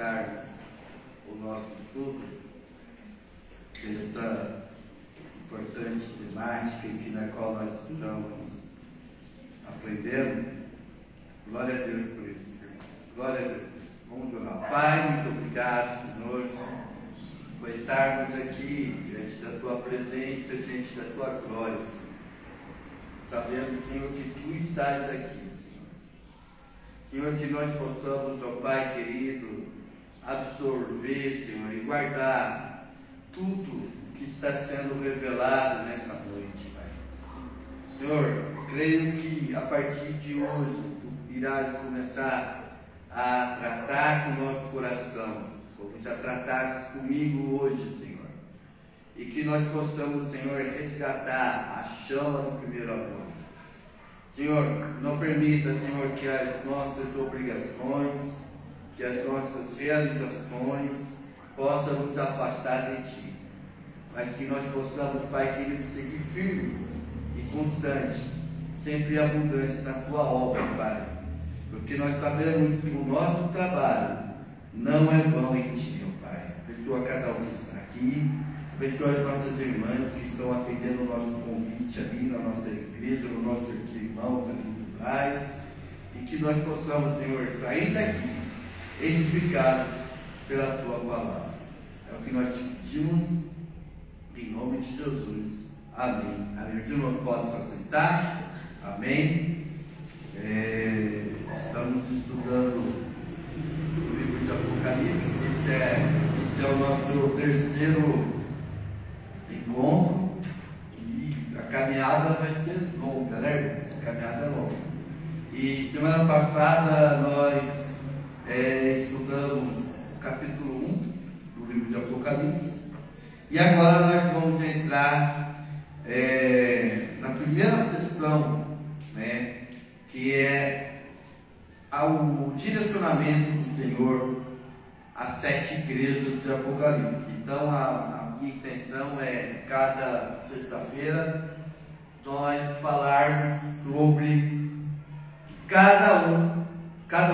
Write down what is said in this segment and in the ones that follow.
começarmos o nosso estudo dessa importante temática na qual nós estamos aprendendo. Glória a Deus por isso, irmãos. Glória a Deus por isso. Vamos orar. Pai, muito obrigado, Senhor, por estarmos aqui diante da Tua presença, diante da Tua glória, Senhor. Sabemos, Senhor, que Tu estás aqui, Senhor, que nós possamos, ó Pai querido, absorver, Senhor, e guardar tudo que está sendo revelado nessa noite, Pai. Senhor, creio que a partir de hoje Tu irás começar a tratar com o nosso coração, como já trataste comigo hoje, Senhor, e que nós possamos, Senhor, resgatar a chama do primeiro amor. Senhor, não permita, Senhor, que as nossas obrigações, que as nossas realizações possam nos afastar de Ti, mas que nós possamos, Pai querido, seguir firmes e constantes, sempre abundantes na Tua obra, Pai, porque nós sabemos que o nosso trabalho não é vão em Ti, ó Pai. Abençoa cada um que está aqui, abençoa as nossas irmãs que estão atendendo o nosso convite ali na nossa igreja, nos nossos irmãos ali do Braz, e que nós possamos, Senhor, sair daqui edificados pela Tua palavra. É o que nós te pedimos, em nome de Jesus. Amém. Amém. Os irmãos podem se assentar. Amém. Estamos estudando o livro de Apocalipse. Esse é o nosso terceiro encontro. E a caminhada vai ser longa, né, irmãos? A caminhada é longa. E semana passada nós estudamos o capítulo 1 do livro de Apocalipse. E agora nós vamos entrar na primeira sessão, né, que é o direcionamento do Senhor às 7 igrejas de Apocalipse. Então a minha intenção é, cada sexta-feira, nós falarmos sobre cada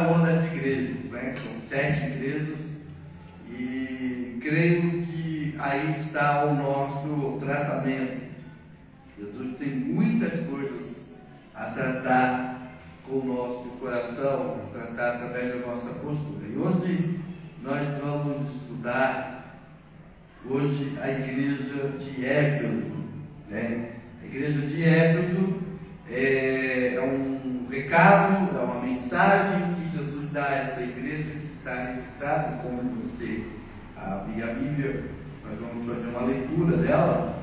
uma das igrejas, né? São 7 igrejas, e creio que aí está o nosso tratamento. Jesus tem muitas coisas a tratar com o nosso coração, a tratar através da nossa postura. E hoje nós vamos estudar a igreja de Éfeso, né? A igreja de Éfeso é um recado, é uma mensagem que Jesus dá a essa igreja, que está registrada, como você abrir a Bíblia, nós vamos fazer uma leitura dela.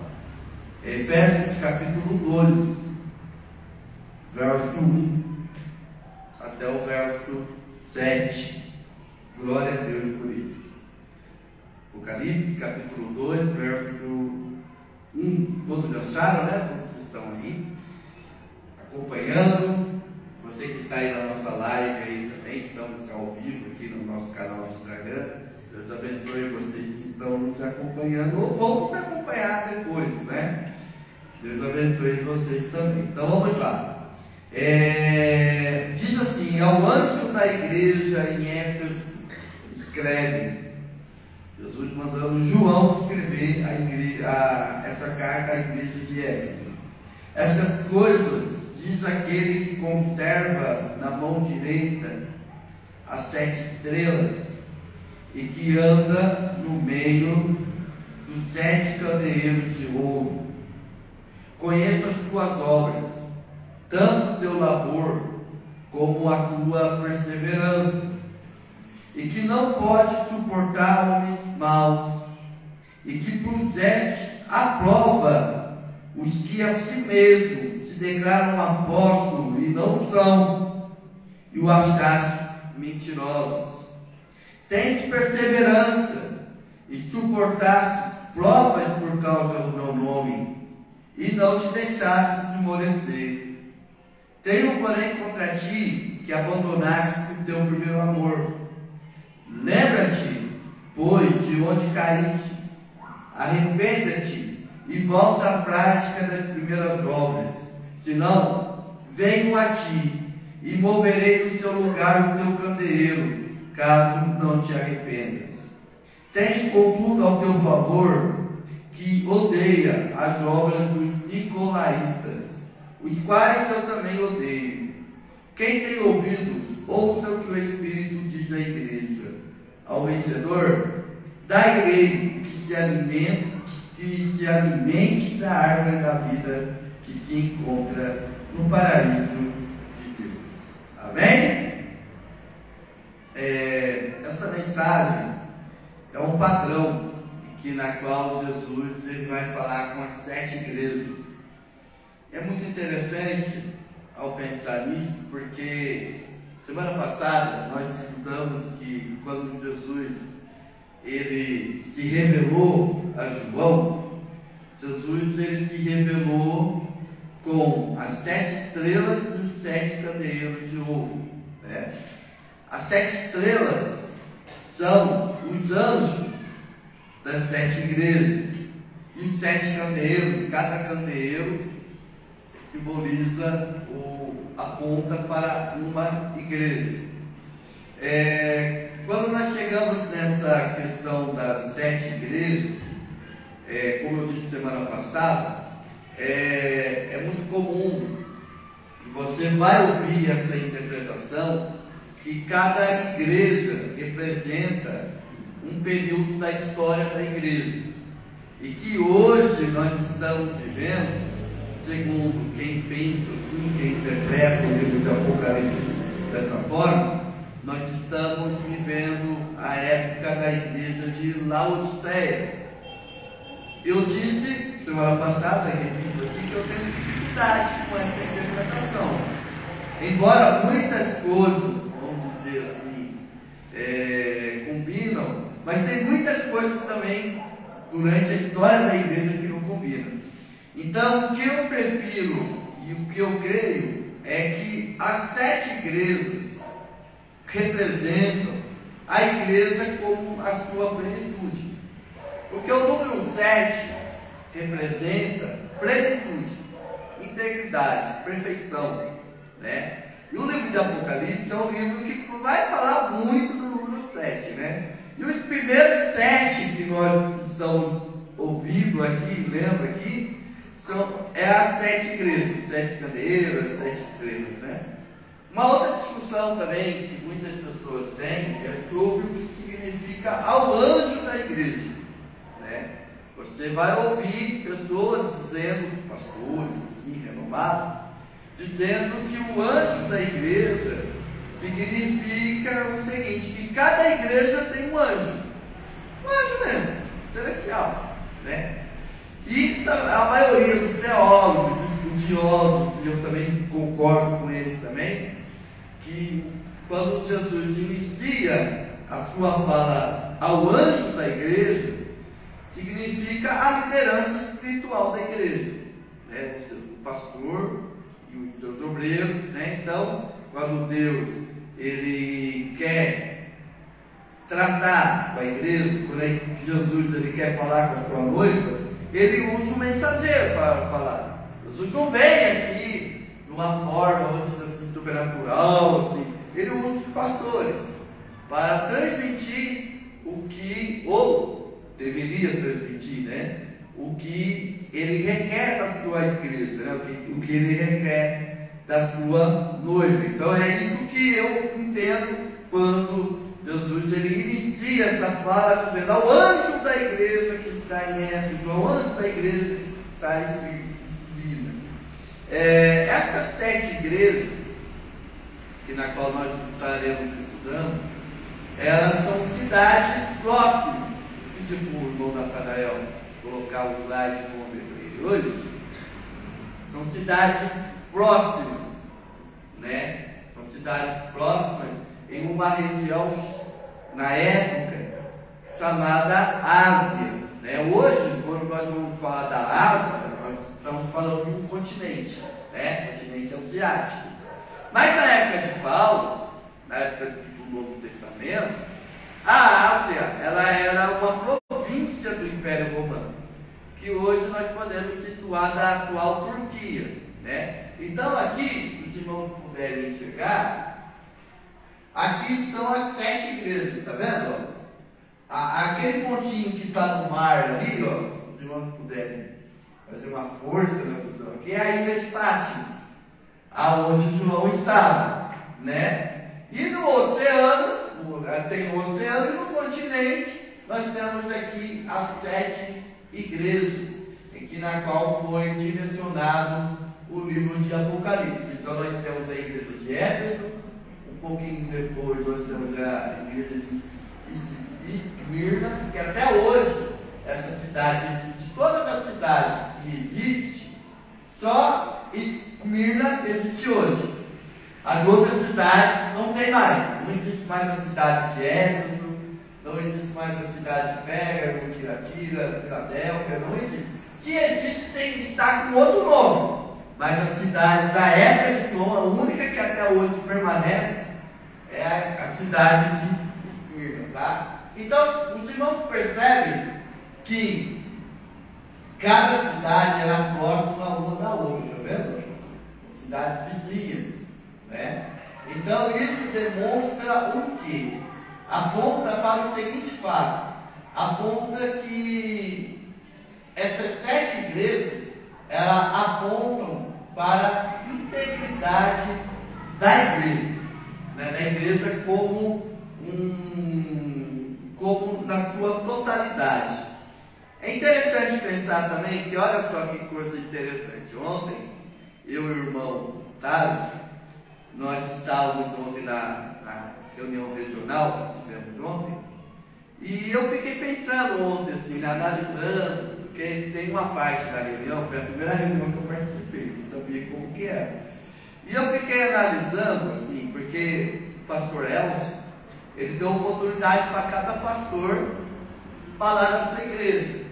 Efésios capítulo 2, verso 1 até o verso 7. Glória a Deus por isso. Apocalipse capítulo 2, verso 1. Todos acharam, né? Todos estão aí acompanhando. Você que está aí na nossa live aí também, estamos ao vivo aqui no nosso canal do Instagram. Deus abençoe vocês que estão nos acompanhando, ou vão nos acompanhar depois, né? Deus abençoe vocês também. Então vamos lá. Diz assim: ao anjo da igreja em Éfeso escreve. Jesus mandando João escrever essa carta à igreja de Éfeso. Essas coisas diz aquele que conserva na mão direita as 7 estrelas e que anda no meio dos 7 candeeiros de ouro. Conheço as tuas obras, tanto o teu labor como a tua perseverança, e que não podes suportar homens maus, e que pusestes à prova os que a si mesmos se declaram apóstolos e não são, e o achaste mentirosos. Tens perseverança e suportastes provas por causa do meu nome, e não te deixastes esmorecer. Tenho, porém, contra ti que abandonaste o teu primeiro amor. Lembra-te, pois, de onde caíste, arrependa-te e volta à prática das primeiras obras. Senão, venho a ti e moverei do seu lugar o teu candeeiro, caso não te arrependas. Tens, contudo, ao teu favor que odeia as obras dos nicolaítas, os quais eu também odeio. Quem tem ouvidos, ouça o que o Espírito diz à igreja. Ao vencedor, dai-lhe que se alimente da árvore da vida que se encontra no paraíso de Deus. Amém? Essa mensagem é um padrão na qual Jesus ele vai falar com as 7 igrejas. É muito interessante ao pensar nisso, porque semana passada nós estudamos que quando Jesus ele se revelou a João, Jesus ele se revelou com as 7 estrelas e os 7 candeeiros de ouro, né? As 7 estrelas são os anjos das 7 igrejas, e os 7 candeeiros, cada candeeiro simboliza aponta para uma igreja. Quando nós chegamos nessa questão das 7 igrejas, como eu disse semana passada, é muito comum, e você vai ouvir essa interpretação, que cada igreja representa um período da história da igreja, e que hoje nós estamos vivendo, segundo quem pensa assim, quem interpreta o livro de Apocalipse dessa forma, nós estamos vivendo a época da igreja de Laodiceia. Eu disse semana passada, repito aqui, que eu tenho dificuldade com essa interpretação, embora muitas coisas, vamos dizer assim, combinam, mas tem muitas coisas também durante a história da igreja que não combinam. Então, o que eu prefiro e o que eu creio é que as 7 igrejas representam a igreja como a sua plenitude, porque o número 7 representa plenitude, integridade, perfeição, né? E o livro de Apocalipse é um livro que vai falar muito do número 7, né? E os primeiros 7 que nós estamos ouvindo aqui, lembra aqui, é as 7 igrejas, 7 candeeiros, as 7 estrelas, né? Uma outra discussão também que muitas pessoas têm é sobre o que significa ao anjo da igreja, né? Você vai ouvir pessoas dizendo, pastores assim, renomados, dizendo que o anjo da igreja significa o seguinte, que cada igreja tem um anjo mesmo, celestial, né? E a maioria dos teólogos, dos estudiosos, e eu também concordo com eles também, que quando Jesus inicia a sua fala ao anjo da igreja, significa a liderança espiritual da igreja, né? O pastor e os seus obreiros, né? Então, quando Deus ele quer tratar com a igreja, quando Jesus ele quer falar com a sua noiva, ele usa o mensageiro para falar. Jesus não vem aqui de uma forma, vamos dizer assim, sobrenatural, assim. Ele usa os pastores para transmitir o que, ou deveria transmitir, né? O que ele requer da sua igreja, né? O que ele requer da sua noiva. Então é isso que eu entendo quando Jesus ele inicia essa fala dizendo ao anjo da igreja que está em Éfeso, ao anjo da igreja que está em Esmirna. Essas 7 igrejas, na qual nós estaremos estudando, elas são cidades próximas. Eu pedi para o irmão Natanael colocar o slide como ele hoje. São cidades próximas, né? São cidades próximas em uma região, na época, chamada Ásia, né? Hoje, quando nós vamos falar da Ásia, nós estamos falando de um continente, né? Continente asiático. Mas na época de Paulo, na época do Novo Testamento, a Ásia ela era uma província do Império Romano, que hoje nós podemos situar da atual Turquia, né? Então aqui, se os irmãos puderem enxergar, aqui estão as 7 igrejas, está vendo? Aquele pontinho que está no mar ali, ó, se os irmãos puderem fazer uma força na visão, que é a ilha de Patmos, aonde João estava, né? E no oceano, tem o oceano, e no continente nós temos aqui as 7 igrejas, na qual foi direcionado o livro de Apocalipse. Então nós temos a igreja de Éfeso, um pouquinho depois nós temos a igreja de Esmirna, que até hoje, essa cidade, de todas as cidades que existem, só Esmirna existe hoje. As outras cidades não tem mais. Não existe mais a cidade de Éfeso, não existe mais a cidade de Pérgamo, Tiatira, Filadélfia, não existe. Se existe, está com outro nome. Mas a cidade da época de João, a única que até hoje permanece, é a cidade de Esmirna, tá? Então, os irmãos percebem que cada cidade era próxima uma da outra, tá vendo? Cidades vizinhas, né? Então, isso demonstra o quê? Aponta para o seguinte fato: aponta que essas 7 igrejas, elas apontam para a integridade da igreja, né? Da igreja como na sua totalidade. É interessante pensar também que, olha só que coisa interessante, ontem, eu e o irmão Thales, nós estávamos ontem na reunião regional que tivemos ontem, e eu fiquei pensando ontem, assim, analisando, porque tem uma parte da reunião, foi a primeira reunião que eu participei, não sabia como que era. E eu fiquei analisando, assim, porque o pastor Elcio, ele deu oportunidade para cada pastor falar na sua igreja.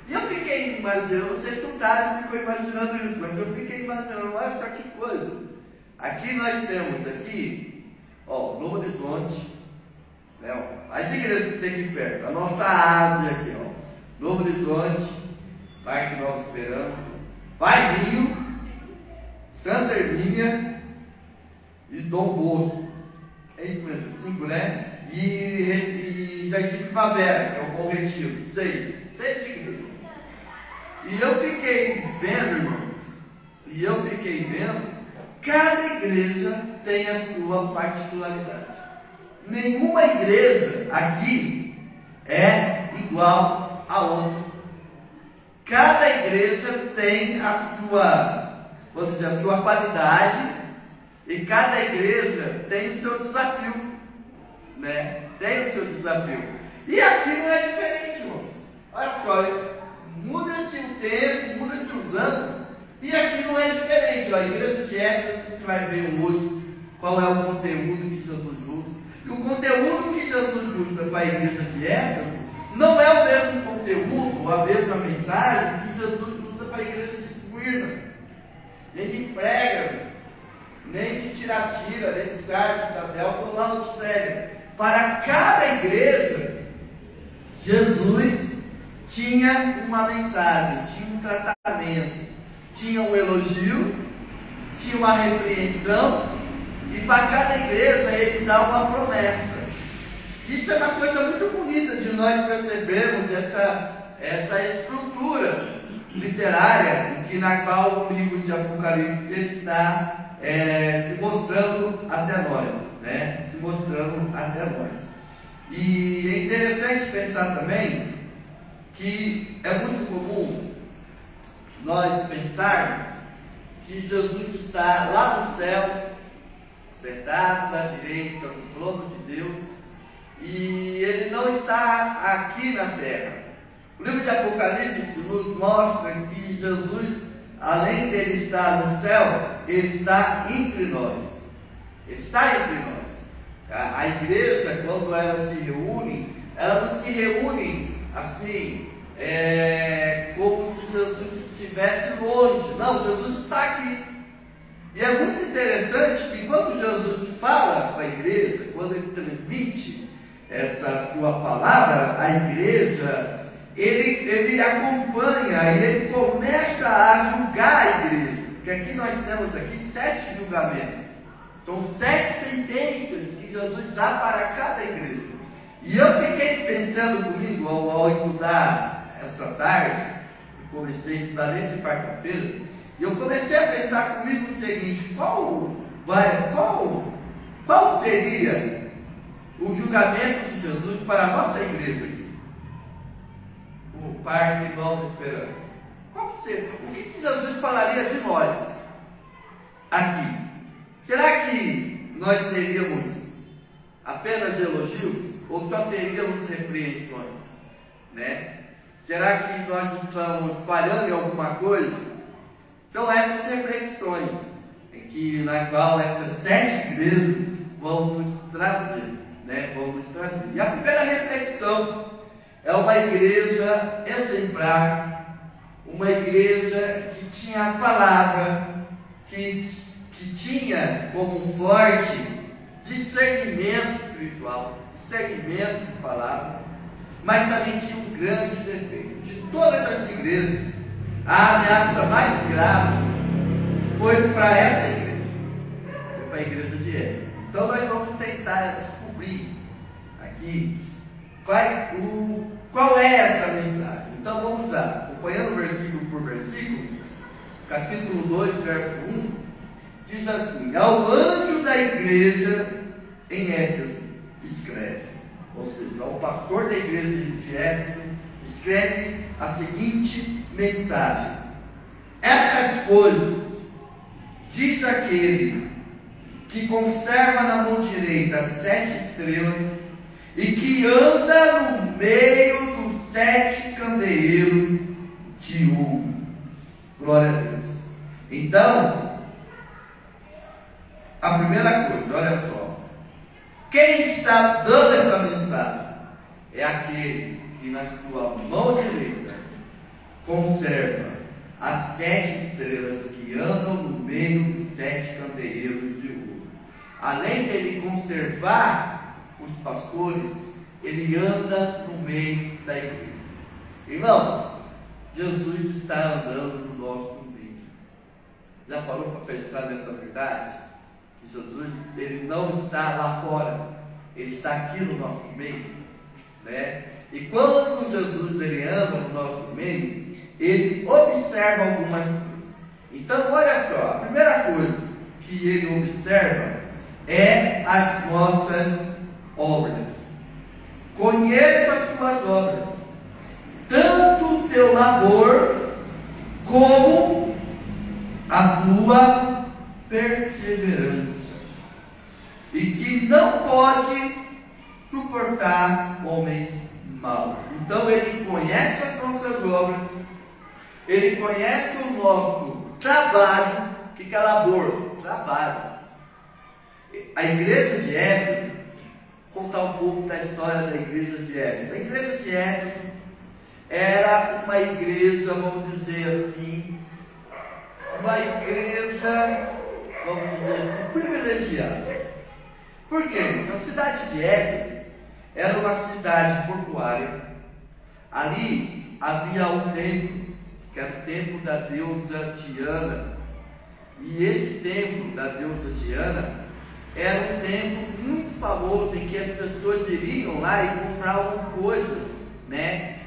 E eu fiquei imaginando, não sei se o Thales ficou imaginando isso, mas eu fiquei imaginando, olha só que coisa. Aqui nós temos aqui, ó, Novo Horizonte, né, ó, as igrejas que tem aqui perto, a nossa Ásia aqui, ó, Novo Horizonte, Parque Nova Esperança, Bairrinho, Santa Hermínia e Dom Bosco. É isso mesmo, 5, né? E Jardim Primavera, que é o Bom Retiro, 6 igrejas. E eu fiquei vendo, cada igreja tem a sua particularidade. Nenhuma igreja aqui é igual a outra. Cada igreja tem a sua, vamos dizer, a sua qualidade, e cada igreja tem o seu desafio, né? Tem o seu desafio. E aqui não é diferente, irmãos. Olha só, muda-se o tempo, muda-se os anos, e aqui não é diferente. Ó, a igreja de Éfeso, você vai ver hoje qual é o conteúdo que Jesus usa. E o conteúdo que Jesus usa para a igreja de Éfeso não é o mesmo conteúdo, a mesma mensagem que Jesus usa para a igreja de Esmirna, nem de Pérgamo, nem de Tiatira, nem de Sardes, Filadélfia ou Laodiceia. Para cada igreja, Jesus tinha uma mensagem, tinha um tratamento, tinha um elogio, tinha uma repreensão, e para cada igreja ele dá uma promessa. Isso é uma coisa muito bonita de nós percebermos essa estrutura literária na qual o livro de Apocalipse está se mostrando até nós, né? Se mostrando até nós. E é interessante pensar também que é muito comum nós pensarmos que Jesus está lá no céu, sentado à direita do trono de Deus, e ele não está aqui na terra. O livro de Apocalipse nos mostra que Jesus, além de ele estar no céu, ele está entre nós. Ele está entre nós. A igreja, quando ela se reúne, ela não se reúne assim, como se Jesus estivesse longe. Não, Jesus está aqui. E é muito interessante que quando Jesus fala com a igreja, quando ele transmite essa sua palavra à igreja, ele acompanha e ele começa a julgar a igreja. Porque aqui nós temos 7 julgamentos. São 7 sentenças que Jesus dá para cada igreja. acontecendo comigo ao estudar esta tarde, eu comecei a estudar desde quarta-feira, e eu comecei a pensar comigo o seguinte: qual seria o julgamento de Jesus para a nossa igreja aqui? O Parque Nova Esperança. Qual seria? O que Jesus falaria de nós aqui? Será que nós teríamos apenas elogios ou só teríamos repreensões, né? Será que nós estamos falhando em alguma coisa? São essas reflexões na qual essas 7 igrejas vão nos trazer, né? E a primeira reflexão é uma igreja exemplar, uma igreja que tinha a palavra, que tinha como forte discernimento espiritual, discernimento de palavra, mas também tinha um grande defeito. De todas as igrejas, a ameaça mais grave foi para essa igreja, foi para a igreja de Éfeso. Então nós vamos tentar descobrir aqui qual é essa mensagem. Então vamos lá, acompanhando versículo por versículo, capítulo 2, verso 1, diz assim: ao anjo da igreja em Éfeso escreve, ou seja, ao pastor da igreja de Éfeso escreve a seguinte mensagem: essas coisas diz aquele que conserva na mão direita as 7 estrelas e que anda no meio dos 7 candeeiros de ouro. Glória a Deus. Então, a primeira coisa, olha só, quem está dando essa mensagem é aquele que na sua mão direita conserva as 7 estrelas que andam no meio dos 7 candeeiros de ouro. Além dele conservar os pastores, ele anda no meio da igreja. Irmãos, Jesus está andando no nosso meio. Já parou para pensar nessa verdade? Que Jesus, ele não está lá fora, ele está aqui no nosso meio, né? E quando Jesus ele anda no nosso meio, ele observa algumas coisas. Então olha só, a primeira coisa que ele observa é as nossas obras. Conheça as tuas obras, tanto o teu labor como a tua perseverança, e que não pode suportar homens maus. Então ele conhece as nossas obras, ele conhece o nosso trabalho. O que é labor? Trabalho. A igreja de Éfeso, contar um pouco da história da igreja de Éfeso. A igreja de Éfeso era uma igreja, vamos dizer assim, uma igreja, vamos dizer assim, privilegiada. Por quê? A cidade de Éfeso era uma cidade portuária. Ali havia um templo, que era o templo da deusa Diana. E esse templo da deusa Diana era um templo muito famoso, em que as pessoas iriam lá e compravam coisas, né?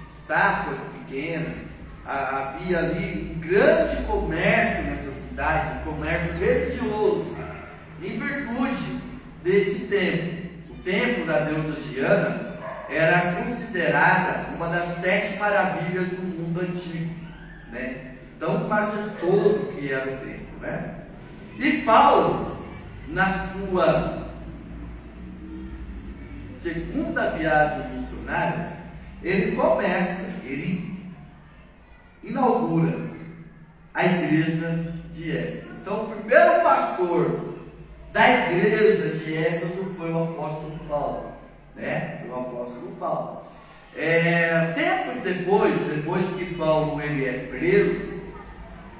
Estátuas pequenas. Havia ali um grande comércio nessa cidade, um comércio religioso, em virtude desse templo. O templo da deusa Diana era considerada uma das 7 maravilhas do mundo antigo, né? Tão majestoso que era o templo, né? E Paulo, na sua segunda viagem missionária, ele inaugura a igreja de Éfeso. Então, o primeiro pastor da igreja de Éfeso foi o apóstolo Paulo, né? Foi o apóstolo Paulo. Tempos depois que Paulo ele é preso,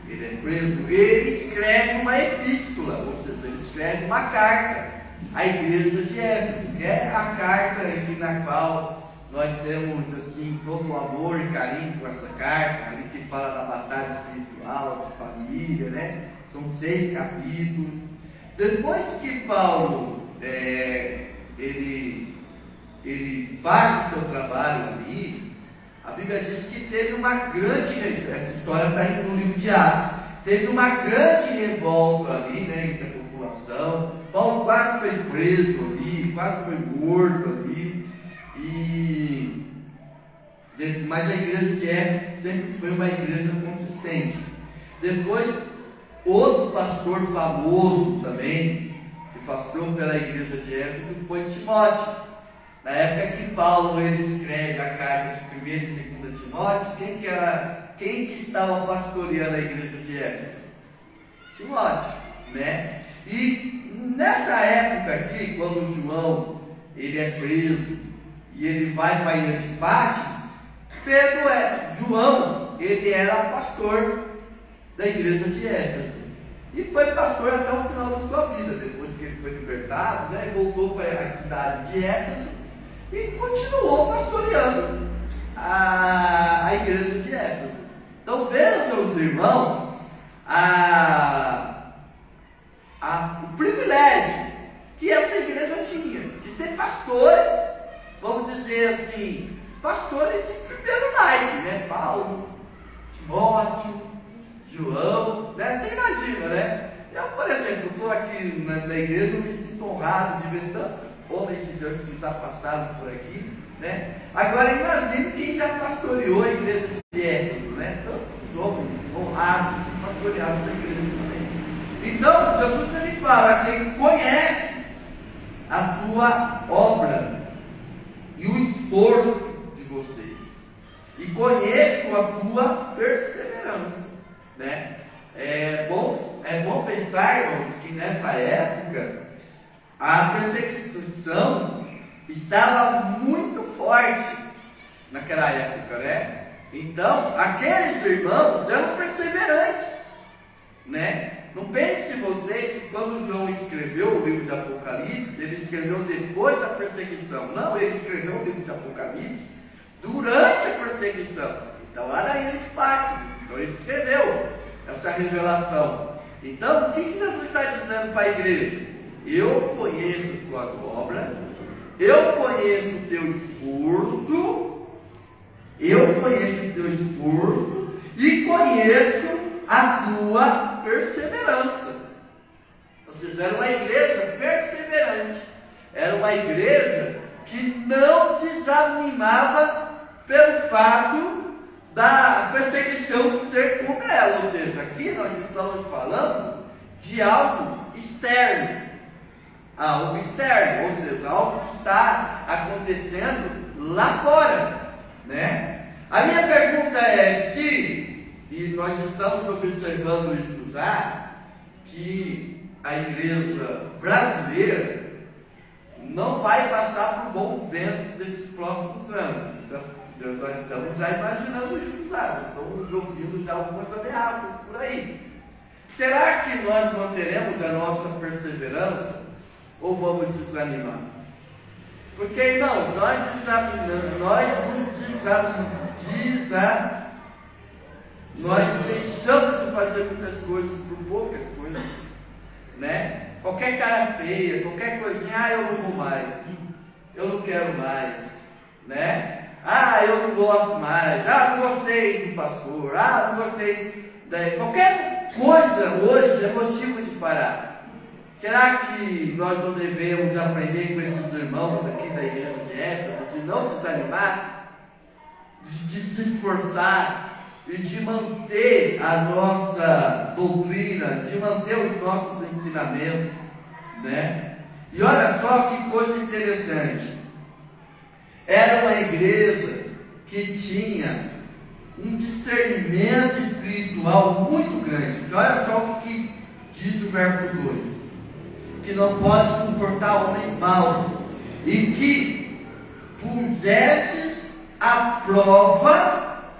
ele escreve uma epístola, ou seja, ele escreve uma carta à igreja de Éfeso, que é a carta na qual nós temos assim todo o amor e carinho por essa carta, ali que fala da batalha espiritual, de família, né? São 6 capítulos. Depois que Paulo ele faz o seu trabalho ali, a Bíblia diz que teve uma grande, essa história está no livro de Atos, teve uma grande revolta ali, né, entre a população. Paulo quase foi preso ali, quase foi morto ali, mas a igreja de Éfeso sempre foi uma igreja consistente. Depois, outro pastor famoso também, que passou pela igreja de Éfeso, foi Timóteo. Na época que Paulo ele escreve a carta de 1 e 2 Timóteo, quem que estava pastoreando a igreja de Éfeso? Timóteo, né? E nessa época aqui, quando João ele é preso e ele vai para a ilha de Patmos, João ele era pastor da igreja de Éfeso e foi pastor até o final da sua vida. Depois que ele foi libertado, né, voltou para a cidade de Éfeso e continuou pastoreando a igreja de Éfeso. Então vejam, meus irmãos, o privilégio que essa igreja tinha de ter pastores, vamos dizer assim, pastores de primeiro naipe, né? Paulo, Timóteo, João, né? Você imagina, né? Eu, por exemplo, estou aqui na igreja, eu me sinto honrado de ver tantos homens de Deus que já passaram por aqui, né? Agora imagine quem já pastoreou a igreja de Éfeso, né? Tantos homens honrados que pastorearam essa igreja também. Então, Jesus ele fala que conhece a tua obra e o esforço de vocês, e conheço a tua perseverança, né? É bom pensar, irmãos, que nessa época a perseguição estava muito forte naquela época, né? Então, aqueles irmãos eram perseverantes, né? Não pense vocês que quando João escreveu o livro de Apocalipse, ele escreveu depois da perseguição. Não, ele escreveu o livro de Apocalipse durante a perseguição. Então, lá na ilha de Patmos. Então, ele escreveu essa revelação. Então, o que Jesus está dizendo para a igreja? Eu conheço as tuas obras, eu conheço o teu esforço, e conheço a tua perseverança. Vocês eram uma igreja perseverante, era uma igreja que não desanimava pelo fato da perseguição ser contra ela. Ou seja, aqui nós estamos falando de algo externo, ou seja, algo que está acontecendo lá fora, né? A minha pergunta é e nós estamos observando isso já, que a igreja brasileira não vai passar por bons ventos desses próximos anos. Nós estamos já imaginando isso já, estamos ouvindo já algumas ameaças por aí. Será que nós manteremos a nossa perseverança ou vamos desanimar? Porque, irmãos, nós deixamos de fazer muitas coisas por poucas coisas, né? Qualquer cara feia, qualquer coisinha, eu não vou mais, eu não quero mais, né? Eu não gosto mais, não gostei do pastor, não gostei qualquer coisa hoje é motivo de parar. Será que nós não devemos aprender com esses irmãos aqui da igreja de Éfeso, de não desanimar, de se esforçar e de manter a nossa doutrina, de manter os nossos ensinamentos, né? E olha só que coisa interessante. Era uma igreja que tinha um discernimento espiritual muito grande. Porque olha só o que diz o verso 2: que não pode suportar homens maus, e que pusesses à prova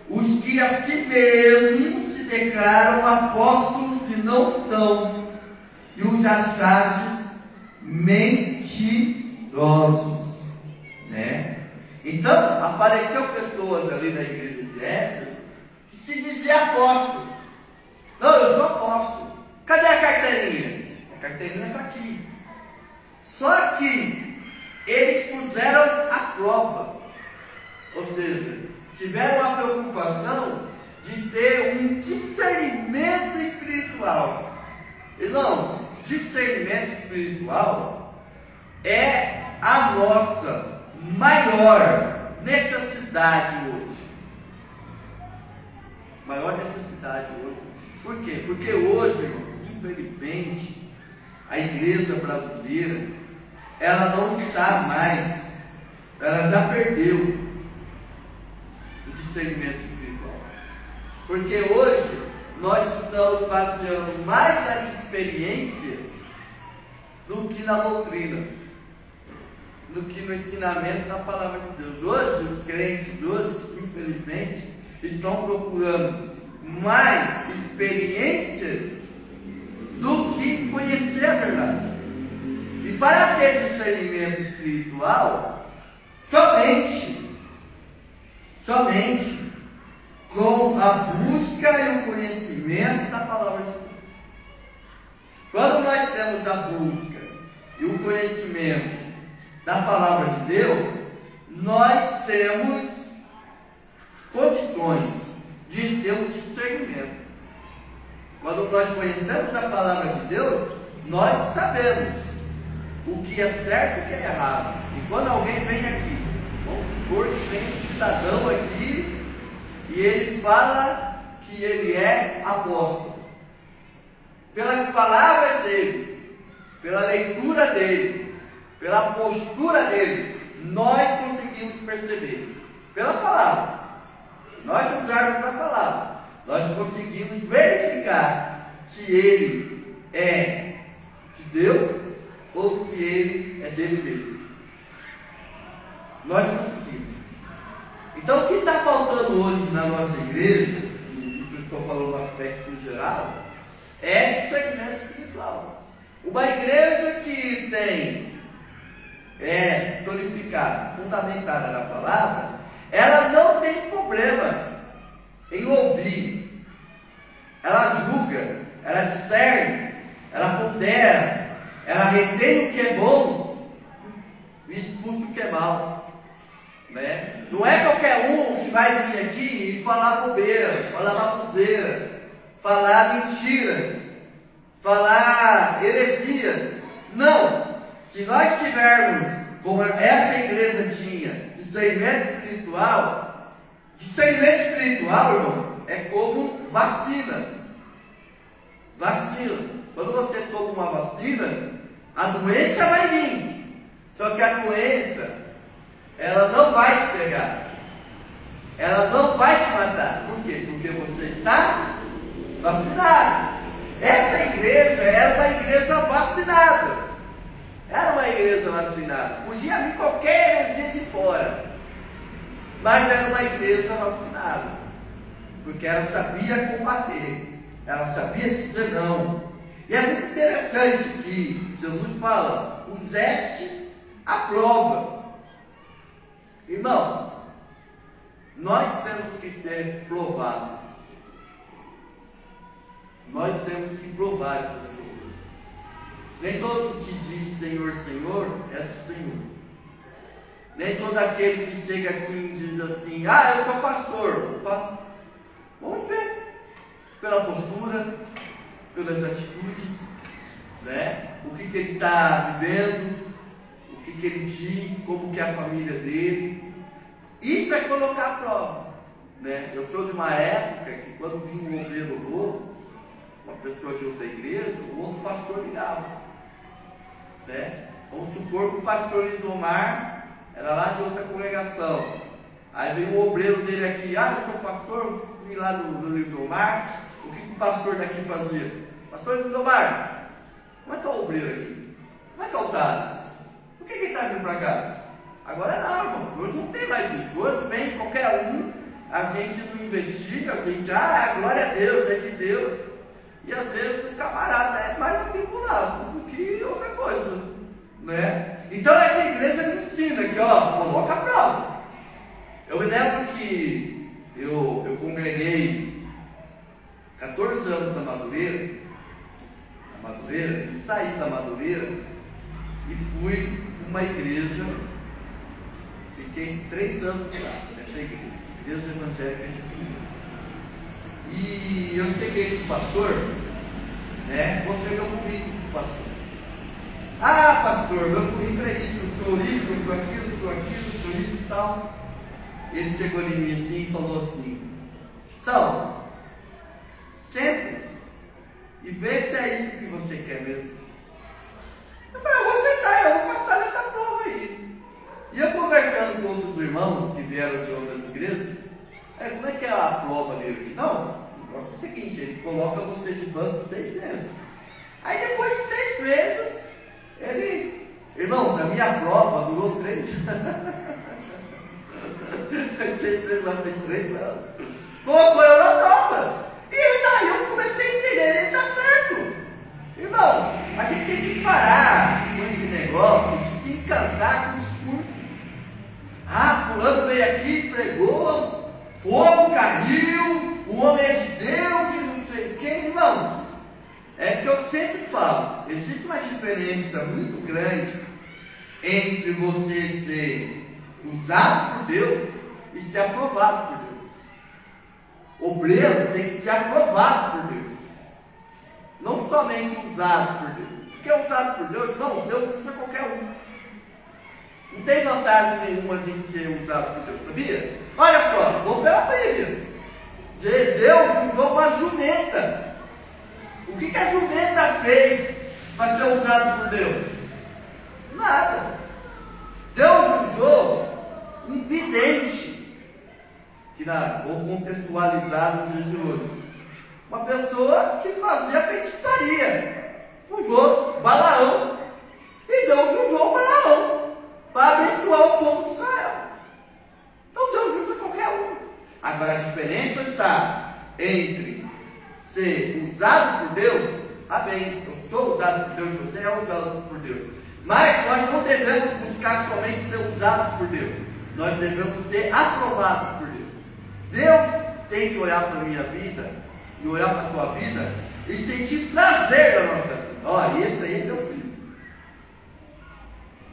os que a si mesmos se declaram apóstolos e não são, e os achastes mentirosos, né? Então, apareceu pessoas ali na igreja de Éfeso que se diziam apóstolos. Não, eu sou apóstolo. Cadê a carteirinha? A carteirinha está aqui. Só que eles puseram prova. Ou seja, tiveram a preocupação de ter um discernimento espiritual. Irmão, discernimento espiritual é a nossa maior necessidade hoje. Maior necessidade hoje. Por quê? Porque hoje, irmão, infelizmente, a igreja brasileira, ela não está mais, ela já perdeu o discernimento espiritual. Porque hoje nós estamos baseando mais nas experiências do que na doutrina, do que no ensinamento da palavra de Deus. Hoje, os crentes hoje, infelizmente, estão procurando mais experiências do que conhecer a verdade. E para ter discernimento espiritual, somente com a busca e o conhecimento da palavra de Deus. Quando nós temos a busca e o conhecimento da palavra de Deus, nós temos condições de ter um discernimento. Quando nós conhecemos a palavra de Deus, nós sabemos o que é certo e o que é errado. E quando alguém vem aqui, vamos supor que vem um cidadão aqui e ele fala que ele é apóstolo, pelas palavras dele, pela leitura dele, pela postura dele, nós conseguimos perceber. Pela palavra, se nós usarmos a palavra, nós conseguimos verificar se ele é de Deus ou se ele é dele mesmo. Nós conseguimos. Então, o que está faltando hoje na nossa igreja, isso eu estou falando no aspecto geral, é discernimento espiritual. Uma igreja que é solidificada, fundamentada na palavra, ela não tem problema em ouvir. Ela julga, ela discerne, ela pondera, ela retém o que é bom e expulsa o que é mal, né? Não é qualquer um que vai vir aqui e falar bobeira, falar baboseira, falar mentira, falar heresia. Não! Se nós tivermos, como essa igreja tinha, discernimento espiritual, irmão, é como vacina. Quando você toma uma vacina, a doença vai vir. Só que a doença, ela não vai te pegar. Ela não vai te matar. Por quê? Porque você está vacinado. Essa igreja era uma igreja vacinada. Podia vir qualquer heresia de fora. Mas era uma igreja vacinada. Porque ela sabia combater. Ela sabia dizer não. E é muito interessante que Jesus fala, os estes aprova. Irmãos, nós temos que ser provados. Nós temos que provar as pessoas. Nem todo que diz Senhor, Senhor, é do Senhor. Nem todo aquele que chega assim e diz assim, eu sou pastor. Opa, vamos ver. Pela postura, pelas atitudes, né? O que ele está vivendo, o que ele diz, como que é a família dele. Isso é colocar a prova, né? Eu sou de uma época que quando vinha um obreiro novo, uma pessoa de outra igreja, o outro pastor ligava, né? Vamos supor que o pastor Lindomar era lá de outra congregação. Aí veio um obreiro dele aqui, eu sou pastor, vim lá do Lindomar. O que o pastor daqui fazia? Pastor Lindomar, como é que é o obreiro aqui? Como é que é o Thales? Por que ele está vindo para cá? Agora não, irmão, hoje não tem mais isso. Hoje vem qualquer um, a gente não investiga, a gente, glória a Deus, é de Deus. E às vezes o camarada é mais atribulado do que outra coisa, né? Então essa igreja me ensina que, coloca a prova. Eu me lembro que eu congreguei 14 anos na Madureira, e saí da Madureira e fui para uma igreja, Fiquei 3 anos lá, nessa igreja evangélica de Pinheiros. E eu cheguei para o pastor, né? Mostrei meu currículo para o pastor. Ah, pastor, meu currículo é isso, eu sou isso, eu sou aquilo, eu sou aquilo, eu sou isso e tal. Ele chegou em mim assim e falou assim: Saulo, senta e vê se é isso que você quer mesmo. Eu falei: eu vou sentar, eu vou passar nessa prova aí. E eu conversando com outros irmãos que vieram de outras igrejas, como é que é a prova dele? Não, o negócio é o seguinte: ele coloca você de banco 6 meses. Aí depois de 6 meses, ele, irmãos, a minha prova durou 3 anos. 6 meses lá foi 3 anos. Colocou eu na prova. E daí eu comecei a entender, ele está certo. Irmão, a gente tem que parar com esse negócio de se encantar com o discurso. Ah, fulano veio aqui, pregou, fogo caiu, o homem é de Deus e não sei o que. Irmão, é que eu sempre falo, existe uma diferença muito grande entre você ser usado por Deus e ser aprovado por Deus. Obreiro tem que ser aprovado por Deus, não somente usado por Deus. Porque usado por Deus, não, Deus usa qualquer um. Não tem vantagem nenhuma em ser usado por Deus, sabia? Olha só, vou pela Bíblia. Deus usou uma jumenta. O que a jumenta fez para ser usado por Deus? Nada. Deus usou um vidente, ou contextualizado nos dias de hoje, uma pessoa que fazia feitiçaria para os outros, Balaão. E Deus usou Balaão para abençoar o povo de Israel. Então Deus usa qualquer um. Agora a diferença está entre ser usado por Deus, amém, eu sou usado por Deus, você é usado por Deus, mas nós não devemos buscar somente ser usados por Deus, nós devemos ser aprovados por Deus. Deus tem que olhar para a minha vida e olhar para a tua vida e sentir prazer na nossa vida. Olha, esse aí é meu filho,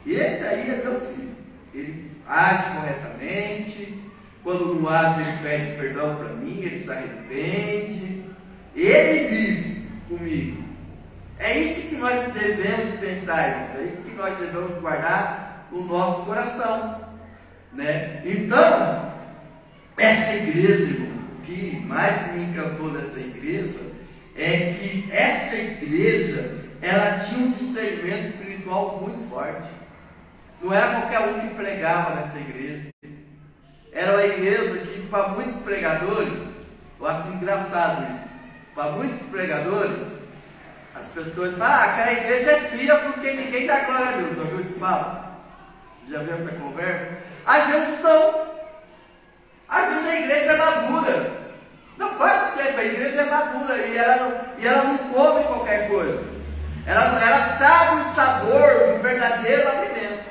esse aí é meu filho, ele age corretamente, quando não age ele pede perdão para mim, ele se arrepende, ele vive comigo. É isso que nós devemos pensar, irmãos. É isso que nós devemos guardar no nosso coração, né? Então, essa igreja, irmão, o que mais me encantou nessa igreja é que essa igreja, ela tinha um discernimento espiritual muito forte. Não era qualquer um que pregava nessa igreja. Era uma igreja que, para muitos pregadores, eu acho engraçado isso, para muitos pregadores, as pessoas falam: aquela igreja é fria porque ninguém dá glória a Deus. Já viu esse papo? Já viu essa conversa? Às vezes não. Às vezes a igreja é madura. Não, quase sempre a igreja é madura e ela não come qualquer coisa. Ela sabe o sabor do verdadeiro alimento.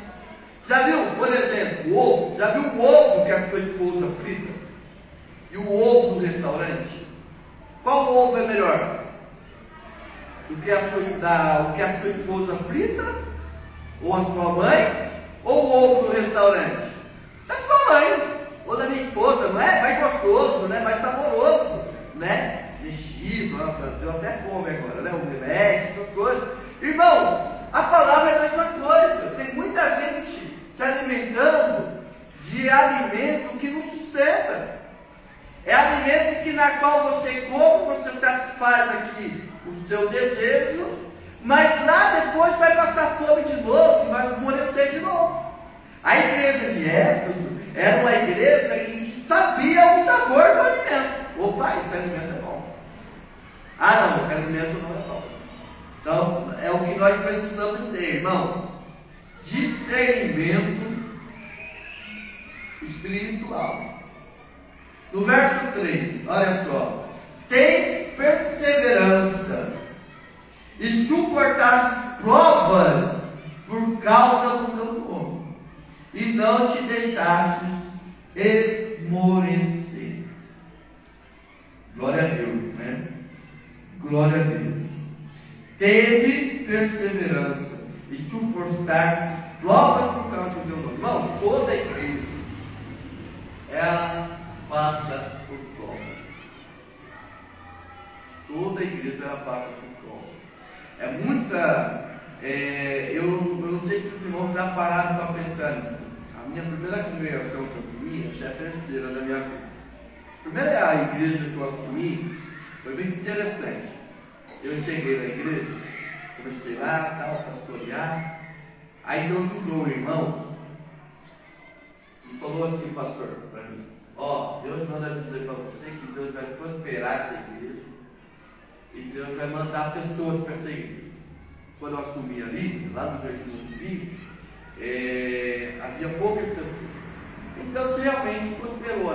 Já viu, por exemplo, o ovo? Já viu o ovo que a sua esposa frita? E o ovo do restaurante? Qual ovo é melhor? Do que a sua esposa frita? Ou a sua mãe? Ou o ovo do restaurante? Da sua mãe, ou da minha esposa, não é? Mais gostoso, né? Mais saboroso, né? Mexido, deu até fome agora, né? O omelete, essas coisas. Irmão, a palavra é a mesma coisa. Tem muita gente se alimentando de alimento que não sustenta. É alimento que na qual você come, você satisfaz aqui o seu desejo, mas lá depois vai passar fome de novo e vai esmorecer de novo. A igreja de Éfeso era uma igreja em que sabia o sabor do alimento. Opa, esse alimento é bom. Ah não, esse alimento não é bom. Então é o que nós precisamos ter, irmãos. Discernimento espiritual. No verso 3, olha só: tens perseverança e suportaste provas por causa do meu nome, e não te deixastes esmorecer. Glória a Deus, né? Glória a Deus. Teve perseverança e suportaste provas por causa do meu nome. Irmão, toda a igreja ela passa por provas. Toda igreja ela passa por provas. É muita. Eu não sei se os irmãos já pararam para pensar nisso. A minha primeira congregação que eu assumi, essa é a terceira da minha vida. A primeira igreja que eu assumi foi bem interessante. Eu cheguei na igreja, comecei lá, tal, pastorear. Aí Deus usou um irmão e falou assim, pastor, para mim: ó, Deus manda dizer para você que Deus vai prosperar essa igreja e Deus vai mandar pessoas para essa igreja. Quando eu assumi ali, lá no Jardim do Morumbi, havia poucas pessoas. Então realmente prosperou,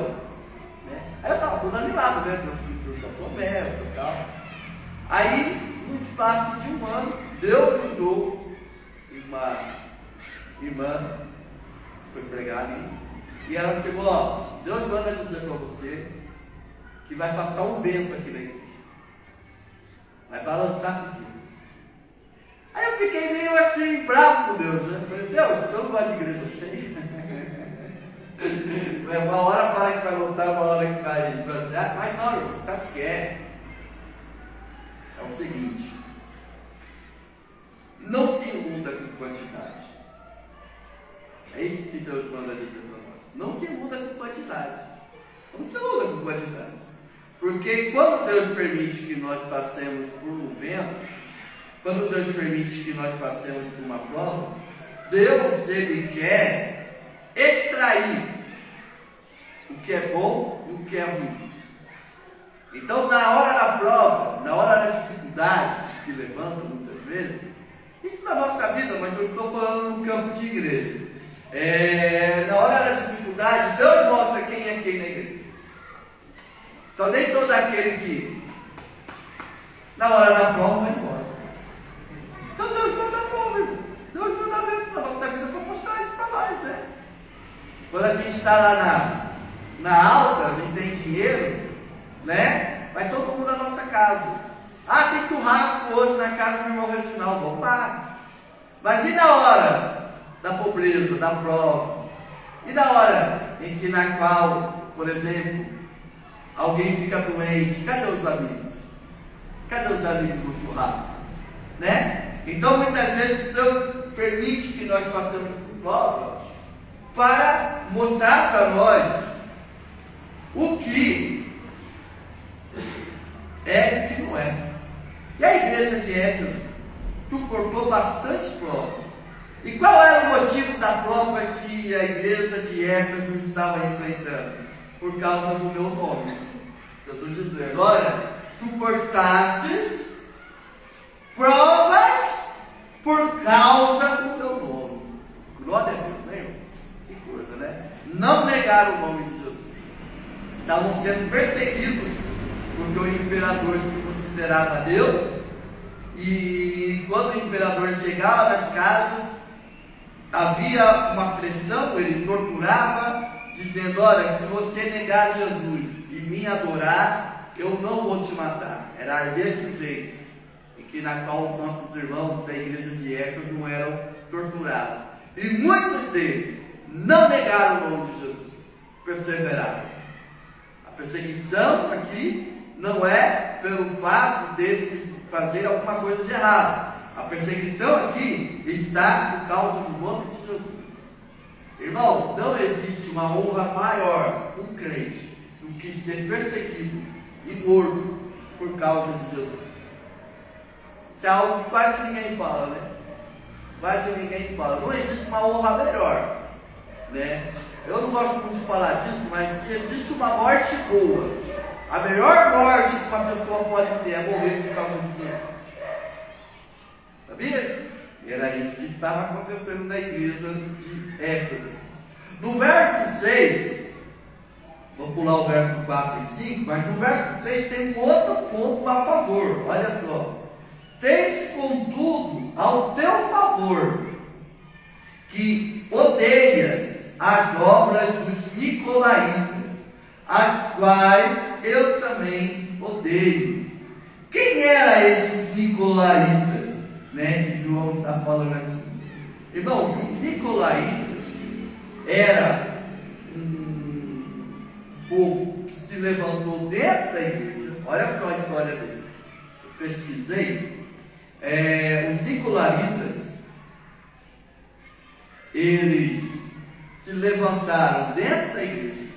né? Aí eu estava todo animado, né? Deus da promessa e tal. Aí, no espaço de um ano, Deus usou uma irmã que foi pregar ali, e ela chegou: ó, Deus manda dizer para você que vai passar um vento aqui na igreja, vai balançar tudo. Aí eu fiquei meio assim, bravo com Deus, né? Falei: Deus, eu não gosto de igreja cheia. Uma hora fala que vai lotar, uma hora que vai esvaziar. Mas não, irmão, sabe o que é? É o seguinte: não se iluda com quantidade. É isso que Deus manda dizer para nós. Não se iluda com quantidade. Não se iluda com quantidade. Porque quando Deus permite que nós passemos por um vento, quando Deus permite que nós passemos por uma prova, Deus, Ele quer extrair o que é bom e o que é ruim. Então, na hora da prova, na hora da dificuldade que se levanta muitas vezes, isso na nossa vida, mas eu estou falando no campo de igreja. Na hora da dificuldade, Deus mostra quem é quem na igreja. Então, nem todo aquele que, na hora da prova, vai embora. Então, Deus manda a prova, irmão. Deus manda a ver na nossa vida para mostrar isso para nós, né? Quando a gente está lá na alta, a gente tem dinheiro, né? Vai todo mundo na nossa casa. Ah, tem churrasco hoje na casa do irmão Reginaldo. Vamos lá. Mas e na hora da pobreza, da prova? E na hora em que na qual, por exemplo, alguém fica doente? Cadê os amigos? Cadê os amigos do churrasco? Né? Então muitas vezes Deus permite que nós passemos por prova para mostrar para nós o que é e o que não é. E a igreja de Éfeso suportou bastante prova. E qual era o motivo da prova que a igreja de Éfeso estava enfrentando? Por causa do meu nome. Jesus dizendo: olha, suportastes provas por causa do meu nome. Glória a Deus, né, irmão? Que coisa, né? Não negaram o nome de Jesus. Estavam sendo perseguidos porque o imperador se considerava Deus, e quando o imperador chegava nas casas, havia uma pressão, ele torturava, dizendo: olha, se você negar Jesus e me adorar, eu não vou te matar. Era desse jeito em que na qual os nossos irmãos da igreja de Éfeso não eram torturados. E muitos deles não negaram o nome de Jesus, perseveraram. A perseguição aqui não é pelo fato deles fazer alguma coisa de errado. A perseguição aqui está por causa do nome de Jesus. Irmão, não existe uma honra maior para um crente do que ser perseguido e morto por causa de Jesus. Isso é algo que quase ninguém fala, né? Quase ninguém fala. Não existe uma honra melhor, né? Eu não gosto muito de falar disso, mas existe uma morte boa. A melhor morte que uma pessoa pode ter é morrer por causa de Jesus. Sabia? E era isso que estava acontecendo na igreja de Éfeso. No verso 6, vou pular o verso 4 e 5, mas no verso 6 tem um outro ponto a favor. Olha só. Tens, contudo, ao teu favor, que odeias as obras dos nicolaítas, as quais eu também odeio. Quem eram esses nicolaítas, né, que João está falando aqui? Irmão, os nicolaítas era povo que se levantou dentro da igreja. Olha só a história deles. Eu pesquisei. Os nicolaítas, eles se levantaram dentro da igreja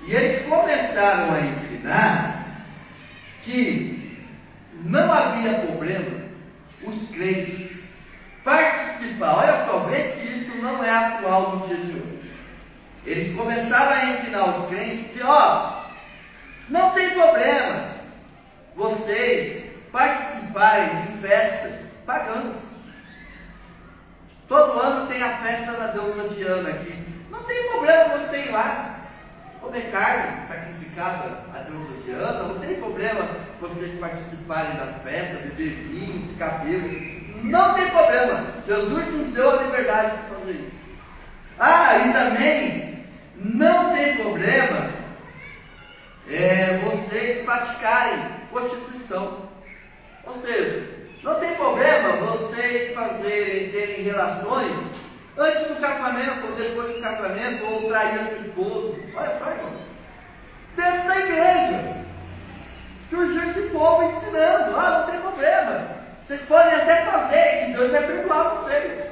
e eles começaram a ensinar que não havia problema os crentes participar. Olha só, vê que isso não é atual no dia de hoje. Eles começaram a ensinar os crentes que, não tem problema vocês participarem de festas pagãs. Todo ano tem a festa da deusa Diana aqui. Não tem problema você ir lá comer carne sacrificada à deusa Diana. Não tem problema vocês participarem das festas, beber vinho, ficar bêbado. Não tem problema. Jesus nos deu a liberdade de fazer isso. E também não tem problema vocês praticarem prostituição. Ou seja, não tem problema vocês terem relações antes do casamento ou depois do casamento, ou trair a sua esposa. Olha só, irmão. Dentro da igreja surgiu esse povo ensinando. Não tem problema. Vocês podem até fazer, que Deus vai perdoar vocês.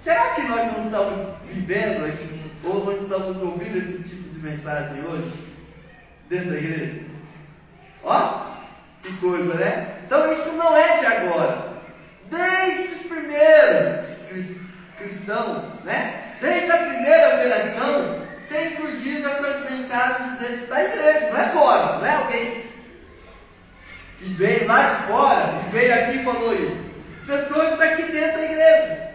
Será que nós não estamos vivendo ou não estamos ouvindo esse tipo de mensagem hoje dentro da igreja? Que coisa, né? Então isso não é de agora. Desde os primeiros cristãos, né? Desde a primeira geração, tem surgido essas mensagens dentro da igreja. Não é fora, não é alguém que veio lá de fora e veio aqui e falou isso. Pessoas daqui dentro da igreja,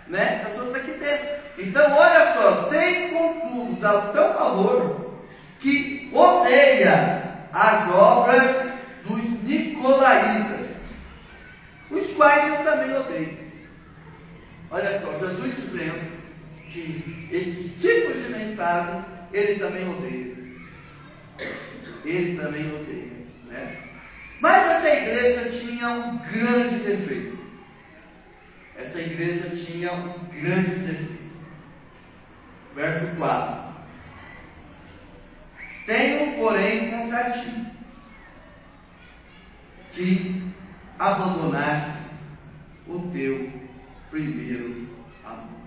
né? Pessoas daqui dentro. Então olha só, tem contudo ao teu favor que odeia as obras dos nicolaítas, os quais eu também odeio. Olha só, Jesus dizendo que esses tipos de mensagens ele também odeia. Ele também odeia, né? Mas essa igreja tinha um grande defeito. Essa igreja tinha um grande defeito. Verso 4. Tenho, porém, contra ti que abandonastes o teu primeiro amor.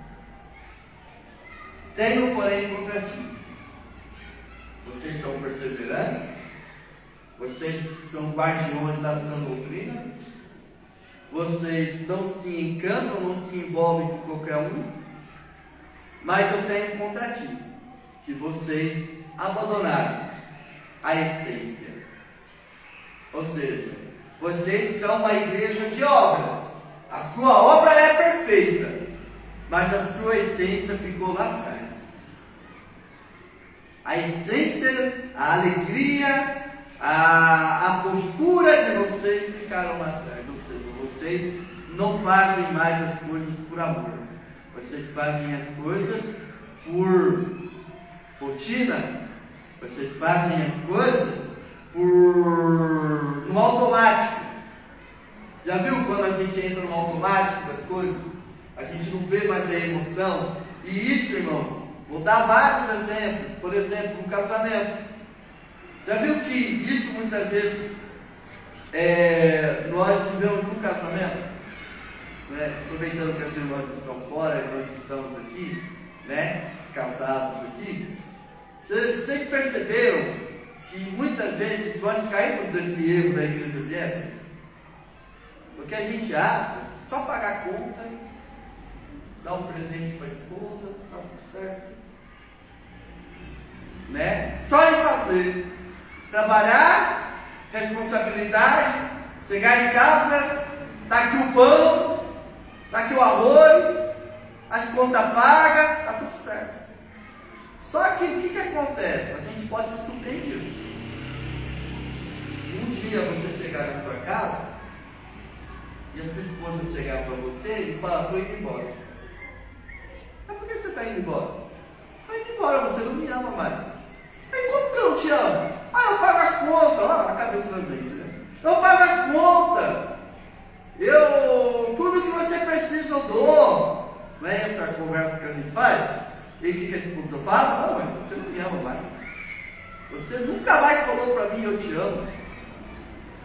Tenho, porém, contra ti. Vocês são perseverantes? Vocês são guardiões da sã doutrina? Vocês não se encantam, não se envolvem com qualquer um? Mas eu tenho contra ti que vocês abandonaram a essência. Ou seja, vocês são uma igreja de obras. A sua obra é perfeita, mas a sua essência ficou lá atrás. A essência, a alegria, a postura de vocês ficaram lá atrás. Ou seja, vocês não fazem mais as coisas por amor. Vocês fazem as coisas por rotina. Vocês fazem as coisas no automático. Já viu quando a gente entra no automático das coisas? A gente não vê mais a emoção. E isso, irmãos, vou dar vários exemplos. Por exemplo, no casamento. Já viu que isso muitas vezes nós vivemos no casamento? Né? Aproveitando que as irmãs estão fora e nós estamos aqui, né? Os casados aqui. Vocês perceberam que muitas vezes nós caímos nesse erro da igreja de Éfeso? Porque a gente acha que só pagar a conta, dar um presente para a esposa, está tudo certo. Né? Só em fazer. Trabalhar, responsabilidade, chegar em casa, está aqui o pão, está aqui o arroz, as contas pagas, está tudo certo. Só que o que acontece? A gente pode se surpreender. Um dia você chegar na sua casa e a sua esposa chegar para você e falar: estou indo embora. Mas por que você está indo embora? Estou indo embora, você não me ama mais. Mas como que eu não te amo? Eu pago as contas. Olha a cabeça da gente, né? Eu pago as contas. Tudo que você precisa eu dou. Não é essa a conversa que a gente faz? E o que a esposa fala? Não, mas você não me ama mais. Você nunca mais falou para mim, eu te amo.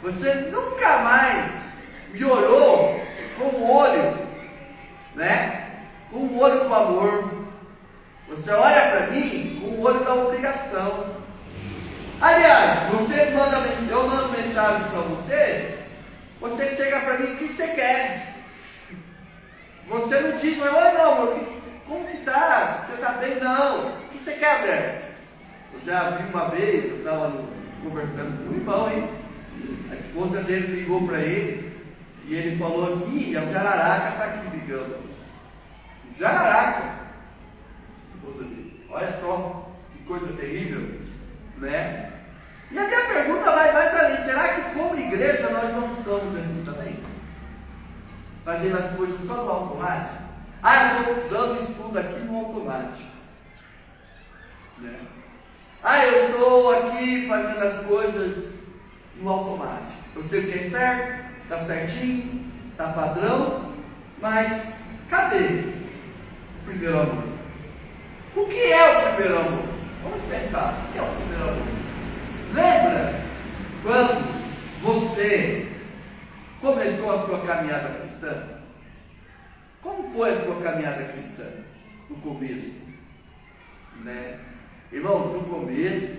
Você nunca mais me olhou com o olho, né? Com o olho do amor. Você olha para mim com o olho da obrigação. Aliás, eu mando mensagem para você, você chega para mim, o que você quer? Você não diz, oi meu amor, como que tá? Você tá bem? Não. O que você quer, mulher? Eu já vi uma vez, eu estava conversando com o irmão, hein? A esposa dele ligou para ele e ele falou assim, o Jararaca está aqui ligando. Jararaca. A esposa dele, olha só, que coisa terrível, né? E a minha pergunta vai mais além, será que como igreja nós não estamos assim também? Fazendo as coisas só no automático? Eu estou dando estudo aqui no automático, né? Eu estou aqui fazendo as coisas no automático. Eu sei o que é certo, está certinho, está padrão, mas cadê o primeiro amor? O que é o primeiro amor? Vamos pensar, o que é o primeiro amor? Lembra quando você começou a sua caminhada cristã? Como foi a sua caminhada cristã? No começo, né? Irmãos, no começo,